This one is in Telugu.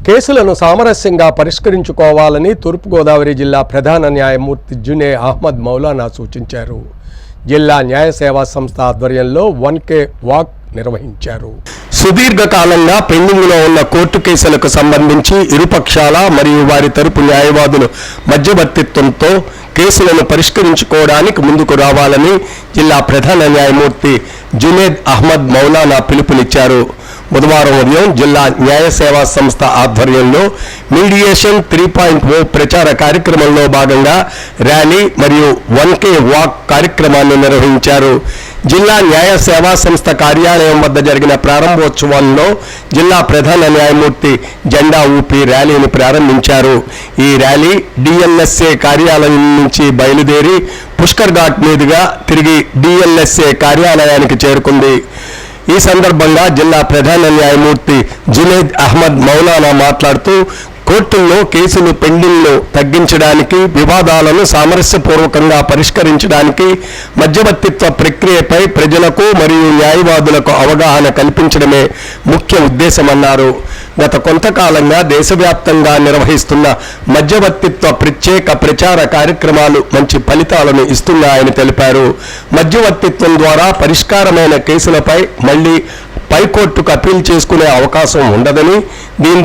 కేసులను సామరస్యంగా పరిష్కరించుకోవాలని తూర్పుగోదావరి జిల్లా ప్రధాన న్యాయమూర్తి జునే అహ్మద్ మౌలానా సూచించారు. జిల్లా న్యాయ సేవా సంస్థ ఆధ్వర్యంలో 1K వాక్ నిర్వహించారు. సుదీర్ఘకాలంగా పెండింగ్లో ఉన్న కోర్టు కేసులకు సంబంధించి ఇరుపక్షాల మరియు వారి తరపు న్యాయవాదులు మధ్యవర్తిత్వంతో కేసులను పరిష్కరించుకోవడానికి ముందుకు రావాలని జిల్లా ప్రధాన న్యాయమూర్తి జునేద్ అహ్మద్ మౌలానా పిలుపునిచ్చారు. బుధవారం ఉదయం జిల్లా న్యాయ సేవా సంస్థ ఆధ్వర్యంలో మీడియేషన్ 3.0 ప్రచార కార్యక్రమంలో భాగంగా ర్యాలీ మరియు 1K వాక్ కార్యక్రమాన్ని నిర్వహించారు. జిల్లా న్యాయ సేవా సంస్థ కార్యాలయం వద్ద జరిగిన ప్రారంభోత్సవంలో జిల్లా ప్రధాన న్యాయమూర్తి జెండా ఊపి ర్యాలీని ప్రారంభించారు. ఈ ర్యాలీ DLSA కార్యాలయం నుంచి బయలుదేరి పుష్కర్ ఘాట్ మీదుగా తిరిగి DLSA కార్యాలయానికి చేరుకుంది. ఈ సందర్భంగా జిల్లా ప్రధాన న్యాయమూర్తి జునేద్ అహ్మద్ మౌలానా మాట్లాడుతూ కోర్టుల్లో కేసులు పెండింగ్ను తగ్గించడానికి, వివాదాలను సామరస్యపూర్వకంగా పరిష్కరించడానికి మధ్యవర్తిత్వ ప్రక్రియపై ప్రజలకు మరియు న్యాయవాదులకు అవగాహన కల్పించడమే ముఖ్య ఉద్దేశమన్నారు. గత కొంతకాలంగా దేశవ్యాప్తంగా నిర్వహిస్తున్న మధ్యవర్తిత్వ ప్రత్యేక ప్రచార కార్యక్రమాలు మంచి ఫలితాలను ఇస్తున్నాయని తెలిపారు. మధ్యవర్తిత్వం ద్వారా పరిష్కారమైన కేసులపై మళ్లీ పైకోర్టుకు అప్పీల్ చేసుకునే అవకాశం ఉండదని, దీంతో